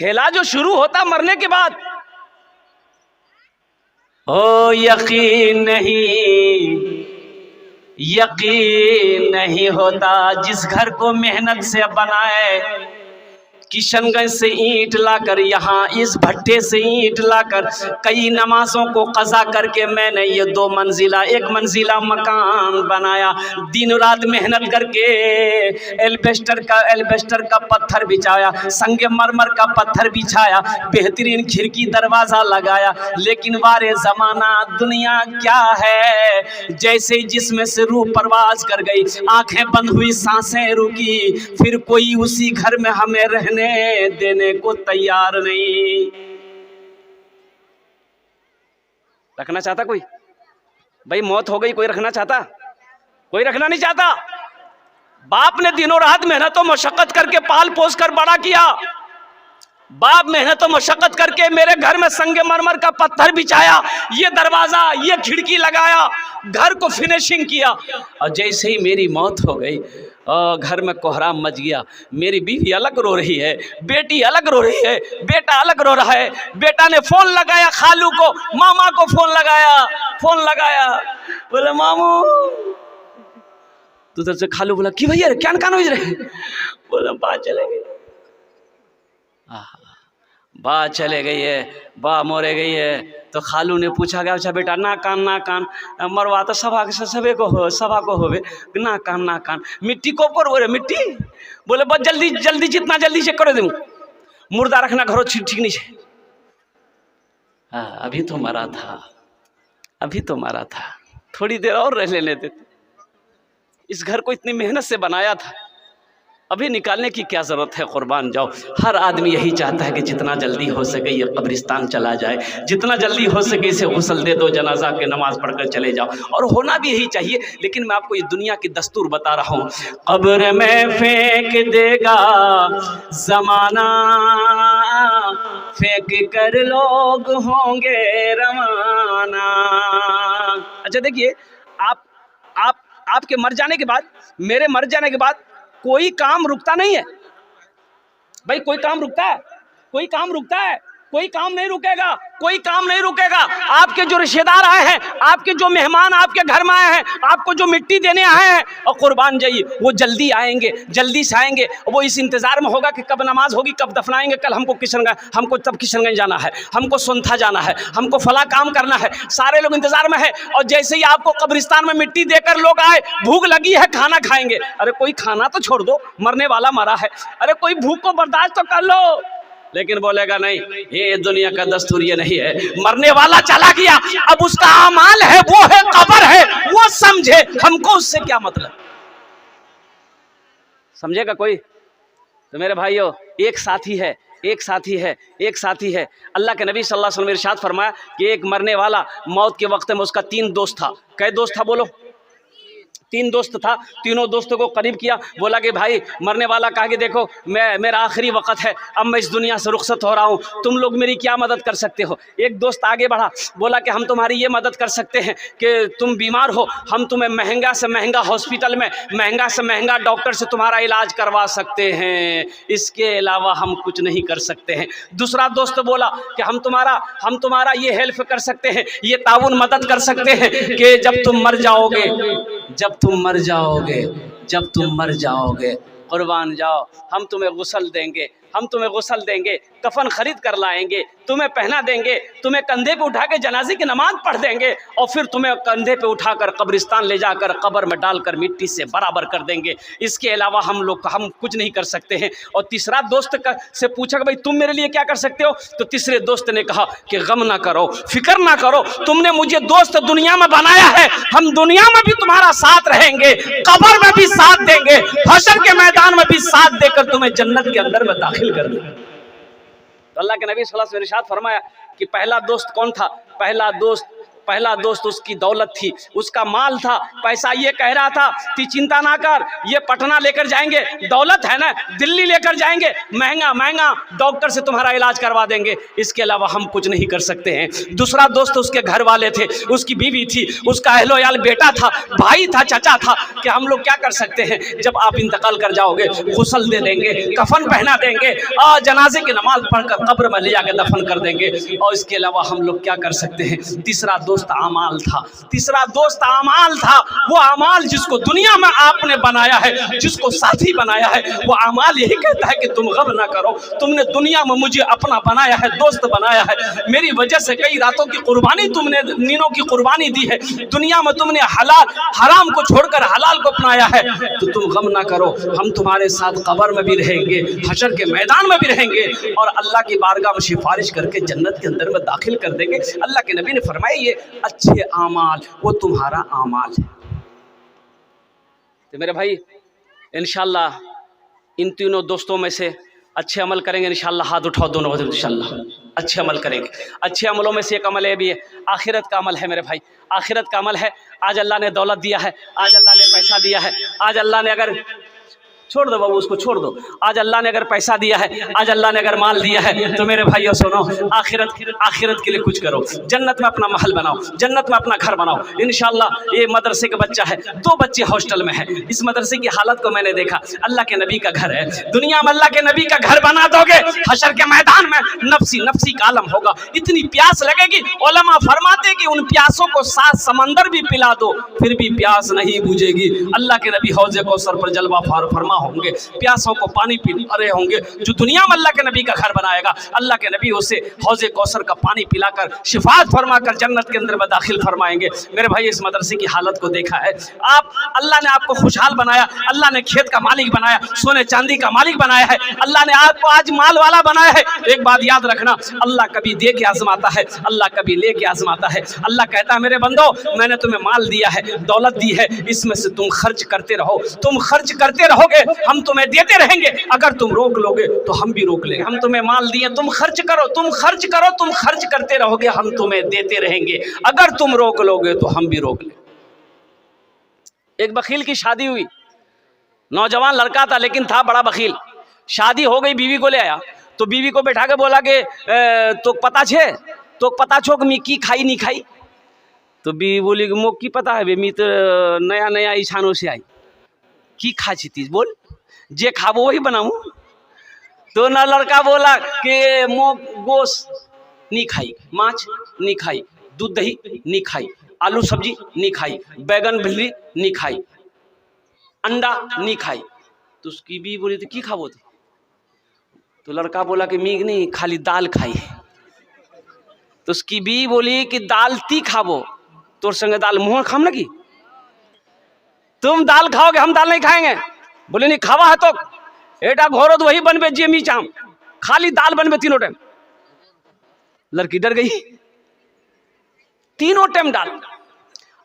खेला जो शुरू होता मरने के बाद। ओ यकीन नहीं होता जिस घर को मेहनत से बनाए, किशनगंज से ईंट लाकर, यहाँ इस भट्टे से ईंट लाकर, कई नमाजों को कज़ा करके मैंने ये 2 मंजिला 1 मंजिला मकान बनाया। दिन रात मेहनत करके एल्बेस्टर का पत्थर बिछाया, संगे मरमर का पत्थर बिछाया, बेहतरीन खिड़की दरवाज़ा लगाया। लेकिन वारे ज़माना दुनिया क्या है, जैसे जिसमें से रूह परवाज कर गई, आंखें बंद हुई, सांसें रुकी, फिर कोई उसी घर में हमें रहने देने को तैयार नहीं। रखना चाहता कोई? भाई मौत हो गई, कोई रखना चाहता? कोई रखना नहीं चाहता। बाप ने दिनों रात मेहनत और मशक्कत करके पाल पोस कर बड़ा किया। बाप मेहनत और मशक्कत करके मेरे घर में संगे मरमर का पत्थर बिछाया, ये दरवाजा, ये खिड़की लगाया, घर को फिनिशिंग किया। और जैसे ही मेरी मौत हो गई, घर में कोहराम मच गया। मेरी बीवी अलग रो रही है, बेटी अलग रो रही है, बेटा अलग रो रहा है। बेटा ने फोन लगाया खालू को, मामा को फोन लगाया, बोले मामू, तो उधर से खालू बोला कि भैया क्या कान हो रहे, बोला बा चले गई, बा चले गई है, बा मोरे गई है। तो खालू ने पूछा गया, अच्छा बेटा ना कान मरवा तो सभा को होवे, ना कान मिट्टी को पर मिट्टी, बोले बस जल्दी जितना जल्दी से करे दूँ, मुर्दा रखना घरों ठीक नहीं है। अभी तो मरा था, थोड़ी देर और रह लेने देते। इस घर को इतनी मेहनत से बनाया था, अभी निकालने की क्या ज़रूरत है, कुर्बान जाओ। हर आदमी यही चाहता है कि जितना जल्दी हो सके ये कब्रिस्तान चला जाए, जितना जल्दी हो सके इसे गुस्ल दे दो, जनाजा के नमाज पढ़कर चले जाओ, और होना भी यही चाहिए। लेकिन मैं आपको इस दुनिया की दस्तूर बता रहा हूँ, कब्र में फेंक देगा ज़माना, फेंक कर लोग होंगे रवाना। अच्छा देखिए, आपके मर जाने के बाद, मेरे मर जाने के बाद कोई काम रुकता नहीं है भाई। कोई काम रुकता है? कोई काम नहीं रुकेगा। आपके जो रिश्तेदार आए हैं, आपके जो मेहमान आपके घर में आए हैं, आपको जो मिट्टी देने आए हैं, और कुर्बान जाइए, वो जल्दी से आएंगे। वो इस इंतजार में होगा कि कब नमाज होगी, कब दफनाएंगे, कल हमको किशनगंज जाना है, हमको सोनथा जाना है, हमको फला काम करना है। सारे लोग इंतजार में है, और जैसे ही आपको कब्रिस्तान में मिट्टी देकर लोग आए, भूख लगी है, खाना खाएंगे। अरे कोई खाना तो छोड़ दो, मरने वाला मरा है, अरे कोई भूख को बर्दाश्त तो कर लो। लेकिन बोलेगा नहीं, ये दुनिया का दस्तूर ये नहीं है। मरने वाला चला गया, अब उसका अमाल है, वो है कब्र है, वो समझे, हमको उससे क्या मतलब। समझेगा कोई? तो मेरे भाइयों, एक साथी है। अल्लाह के नबी सल्लल्लाहु अलैहि वसल्लम ने इरशाद फरमाया कि एक मरने वाला मौत के वक्त में उसका 3 दोस्त था। कै दोस्त था बोलो? 3 दोस्त था। तीनों दोस्तों को करीब किया, बोला कि भाई मरने वाला कहा कि देखो मेरा आखिरी वक्त है, अब मैं इस दुनिया से रुखसत हो रहा हूँ, तुम लोग मेरी क्या मदद कर सकते हो। एक दोस्त आगे बढ़ा, बोला कि हम तुम्हारी ये मदद कर सकते हैं कि तुम बीमार हो, हम तुम्हें महंगा से महंगा हॉस्पिटल में महंगा से महंगा डॉक्टर से तुम्हारा इलाज करवा सकते हैं, इसके अलावा हम कुछ नहीं कर सकते हैं। दूसरा दोस्त बोला कि हम तुम्हारा ये हेल्प कर सकते हैं, ये ताउन मदद कर सकते हैं कि जब तुम मर जाओगे कुर्बान जाओ, हम तुम्हें गुस्ल देंगे, कफन खरीद कर लाएंगे, तुम्हें पहना देंगे, तुम्हें कंधे पे उठा के जनाजे की नमाज पढ़ देंगे, और फिर तुम्हें कंधे पे उठाकर कब्रिस्तान ले जाकर कब्र में डालकर मिट्टी से बराबर कर देंगे, इसके अलावा हम कुछ नहीं कर सकते हैं। और तीसरा दोस्त से पूछा कि भाई तुम मेरे लिए क्या कर सकते हो। तो तीसरे दोस्त ने कहा कि गम ना करो, फिक्र ना करो, तुमने मुझे दोस्त दुनिया में बनाया है, हम दुनिया में भी तुम्हारा साथ रहेंगे, कब्र में भी साथ देंगे, हशर के मैदान में भी साथ देकर तुम्हें जन्नत के अंदर में दाखिल कर देंगे। तो अल्लाह के नबी सल्लल्लाहु अलैहि वसल्लम ने इरशाद फरमाया कि पहला दोस्त कौन था? पहला दोस्त पहला दोस्त उसकी दौलत थी, उसका माल था, पैसा। ये कह रहा था कि चिंता ना कर, ये पटना लेकर जाएंगे, दौलत है ना, दिल्ली लेकर जाएंगे, महंगा महंगा डॉक्टर से तुम्हारा इलाज करवा देंगे, इसके अलावा हम कुछ नहीं कर सकते हैं। दूसरा दोस्त उसके घर वाले थे, उसकी बीवी थी, उसका अहलोयाल बेटा था, भाई था, चाचा था कि हम लोग क्या कर सकते हैं, जब आप इंतकाल कर जाओगे गुस्ल दे देंगे, कफन पहना देंगे और जनाजे की नमाज पढ़कर कब्र में ले जाकर दफन कर देंगे, और इसके अलावा हम लोग क्या कर सकते हैं। तीसरा दोस्त आमाल था, तीसरा दोस्त आमाल था। वो आमाल जिसको दुनिया में आपने बनाया है, जिसको साथी बनाया है, वो आमाल यही कहता है कि तुम गम ना करो, तुमने दुनिया में मुझे अपना बनाया है, दोस्त बनाया है, मेरी वजह से कई रातों की कुर्बानी तुमने, नींदों की कुर्बानी दी है, दुनिया में तुमने हलाल हराम को छोड़कर हलाल को अपनाया है, तो तुम गम ना करो, हम तुम्हारे साथ कब्र में भी रहेंगे, हशर के मैदान में भी रहेंगे, और अल्लाह की बारगाह में सिफारिश करके जन्नत के अंदर में दाखिल कर देंगे। अल्लाह के नबी ने फरमाया ये अच्छे आमाल वो तुम्हारा आमाल है। तो मेरे भाई इंशाल्लाह इन तीनों दोस्तों में से अच्छे अमल करेंगे इंशाल्लाह। हाथ उठाओ दोनों बजे, इंशाल्लाह अच्छे अमल करेंगे। अच्छे अमलों में से एक अमल है भी है, आखिरत का अमल है मेरे भाई, आखिरत का अमल है। आज अल्लाह ने दौलत दिया है, आज अल्लाह ने पैसा दिया है, आज अल्लाह ने अगर छोड़ दो बाबू उसको छोड़ दो, आज अल्लाह ने अगर पैसा दिया है, आज अल्लाह ने अगर माल दिया है, तो मेरे भाइयों सुनो, आखिरत के लिए कुछ करो, जन्नत में अपना महल बनाओ, जन्नत में अपना घर बनाओ इंशाल्लाह। ये मदरसे का बच्चा है, 2 बच्चे हॉस्टल में है, इस मदरसे की हालत को मैंने देखा, अल्लाह के नबी का घर है, दुनिया में अल्लाह के नबी का घर बना दोगे, हशर के मैदान में नफसी नफसी का आलम होगा, इतनी प्यास लगेगी, उलमा फरमाते कि उन प्यासों को 7 समंदर भी पिला दो फिर भी प्यास नहीं बुझेगी। अल्लाह के नबी हौज़े कौसर पर जलवा फरमा होंगे, प्यासों को पानी पी रहे होंगे। जो दुनिया में अल्लाह के नबी का घर बनाएगा, अल्लाह के नबी उसे हौज़े कौसर का पानी पिलाकर शिफात फरमाकर जन्नत के अंदर में दाखिल फरमाएंगे। मेरे भाई इस मदरसे की हालत को देखा है आप, अल्लाह ने आपको खुशहाल बनाया, अल्लाह ने खेत का मालिक बनाया, सोने चांदी का मालिक बनाया है, अल्लाह ने आपको आज माल वाला बनाया है। एक बात याद रखना, अल्लाह कभी दे के आजमाता है, अल्लाह कभी ले के आजमाता है। अल्लाह कहता है मेरे बंदो मैंने तुम्हें माल दिया है, दौलत दी है, इसमें से तुम खर्च करते रहो, तुम खर्च करते रहोगे हम तुम्हें देते रहेंगे, अगर तुम रोक लोगे तो हम भी रोक लेंगे। हम तुम्हें माल दिए, तुम खर्च करो, तुम खर्च करो, तुम खर्च करते रहोगे, हम तुम्हें देते रहेंगे, अगर तुम रोक लोगे तो हम भी रोक लेंगे। एक बखील की शादी हुई, नौजवान लड़का था लेकिन था बड़ा बखील। शादी हो गई, बीवी को ले आया तो बीवी को बैठा के बोला कि तो पता छे, तो पता छो कि मी की खाई नहीं खाई। तो बीवी बोली कि मोक की पता है बे, मी तो नया नया ईशानों से आई, की खा चीज बोल, जे खाबो वही बनाऊं। तो ना लड़का बोला कि मो गोश्त नहीं खाई, माछ नहीं खाई, दूध दही नहीं खाई, आलू सब्जी नहीं खाई, बैगन भिंडी नहीं खाई, अंडा नहीं खाई। तो उसकी भी बोली तो की खाबो थे? तो लड़का बोला कि मीग नहीं, खाली दाल खाई। तो उसकी भी बोली कि दाल ती खाबो, तोर संगे दाल मुँह खाम लगी, तुम दाल खाओगे हम दाल नहीं खाएंगे। बोले नहीं खावा है तो एटा घोरो तो वही बनबे जे मी चाम, खाली दाल बनबे तीनों टाइम। लड़की डर गई, तीनों टाइम दाल।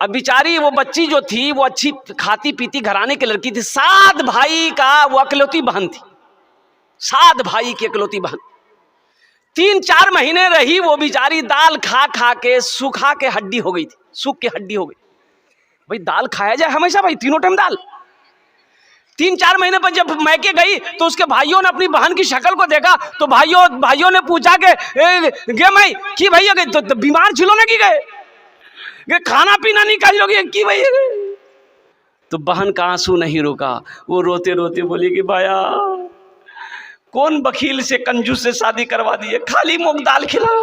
अब बेचारी वो बच्ची जो थी वो अच्छी खाती पीती घराने की लड़की थी, 7 भाई का वो अकलौती बहन थी, 7 भाई की इकलौती बहन। 3-4 महीने रही वो बेचारी, दाल खा खा के सूखा के हड्डी हो गई थी, सूख के हड्डी हो गई। भाई दाल खाया जाए हमेशा, भाई तीनों टाइम दाल। 3-4 महीने पर जब मैके गई तो उसके भाइयों ने अपनी बहन की शक्ल को देखा, तो भाइयों ने पूछा कि गे मैं की भैया गए तो बीमार छिलो ना की गए, खाना पीना नहीं खाई लोगे की भैया गए। तो बहन का आंसू नहीं रुका, वो रोते रोते बोली कि भाया कौन वकील से कंजूस से शादी करवा दिए, खाली मुख दाल खिला।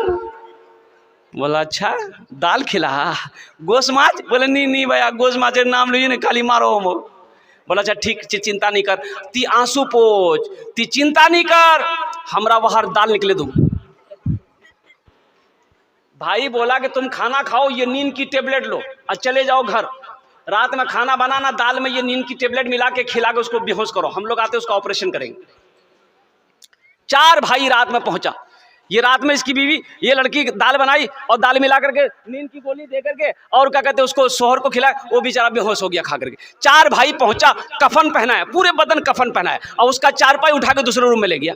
बोला अच्छा दाल खिला, गोश्त माछ? बोले नहीं भैया गोश्त माछ नाम लीजिए ना, खाली मारो हम। बोला अच्छा ठीक, चिंता नहीं कर, ती आंसू पोछ, ती चिंता नहीं कर, हमरा बाहर दाल निकले दूं। भाई बोला कि तुम खाना खाओ, ये नींद की टेबलेट लो और चले जाओ घर, रात में खाना बनाना, दाल में ये नींद की टेबलेट मिला के खिला के उसको बेहोश करो, हम लोग आते उसका ऑपरेशन करेंगे। 4 भाई रात में पहुंचा, ये रात में इसकी बीवी ये लड़की दाल बनाई और दाल मिला करके नींद की गोली दे करके और क्या कहते हैं उसको शोहर को खिलाया, वो बेचारा बेहोश हो गया खा करके। 4 भाई पहुंचा, कफन पहनाया, पूरे बदन कफन पहनाया और उसका चारपाई उठा के दूसरे रूम में ले गया।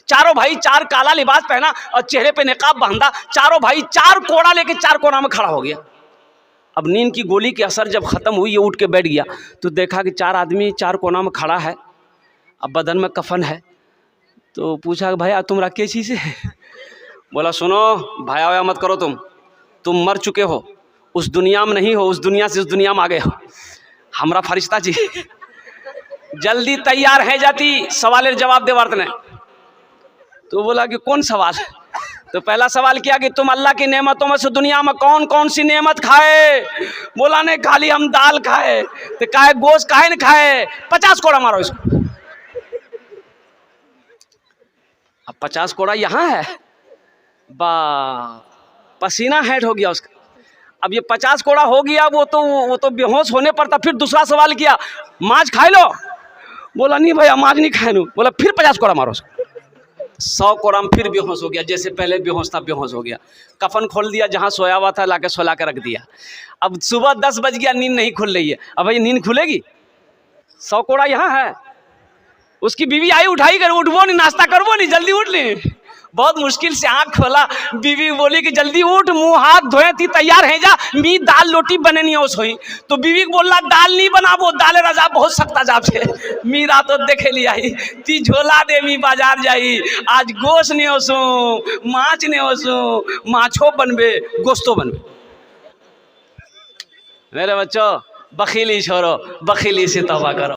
चारों भाई चार काला लिबास पहना और चेहरे पे निकाब बांधा, चारों भाई चार कोड़ा लेके चार कोना में खड़ा हो गया। अब नींद की गोली की असर जब ख़त्म हुई, ये उठ के बैठ गया तो देखा कि चार आदमी चार कोना में खड़ा है, अब बदन में कफन है। तो पूछा कि भैया तुम रखे चीज़ है? बोला सुनो भाया वाया मत करो, तुम मर चुके हो, उस दुनिया में नहीं हो, उस दुनिया से उस दुनिया में आ गए हो। हमरा फरिश्ता जी जल्दी तैयार है जाती सवाल जवाब दे वर्तने। तो बोला कि कौन सवाल? तो पहला सवाल किया कि तुम अल्लाह की नेमतों में से दुनिया में कौन कौन सी नेमत खाए? बोला नहीं खाली हम दाल खाए। तो काहे गोश्त काहे न खाए? 50 कोड़ा मारो इसको। अब 50 कोड़ा यहाँ है, बा पसीना हेड हो गया उसका। अब ये 50 कोड़ा हो गया, वो तो बेहोश होने पर था। फिर दूसरा सवाल किया माछ खाए लो? बोला नहीं भैया माछ नहीं खाए। बोला फिर 50 कोड़ा मारो उसको। 100 कोड़ा में फिर बेहोश हो गया, जैसे पहले बेहोश था बेहोश हो गया। कफन खोल दिया, जहाँ सोया हुआ था लाके सोला के रख दिया। अब सुबह 10 बज गया, नींद नहीं खुल रही है। अब भाई नींद खुलेगी? 100 कोड़ा यहाँ है। उसकी बीवी आई उठाई कर, उठबो नहीं, नाश्ता करबो नहीं, जल्दी उठ ली। बहुत मुश्किल से आँख खोला, बीवी बोली कि जल्दी उठ, मुंह हाथ धोए थी तैयार है जा, मी दाल रोटी बने नहीं हो सोई। तो बीवी को बोला दाल नहीं बनाबो, दाल रजा बहुत सख्ता जाप से। मी रात देखे लिया ती झोला दे, मी बाजार जाई, आज गोश्त नहीं हो सू, माछ नहीं हो सू, माछो बनबे गोश्तो बनबे। मेरे बच्चों बखीली छोड़ो, बखीली से तौबा करो।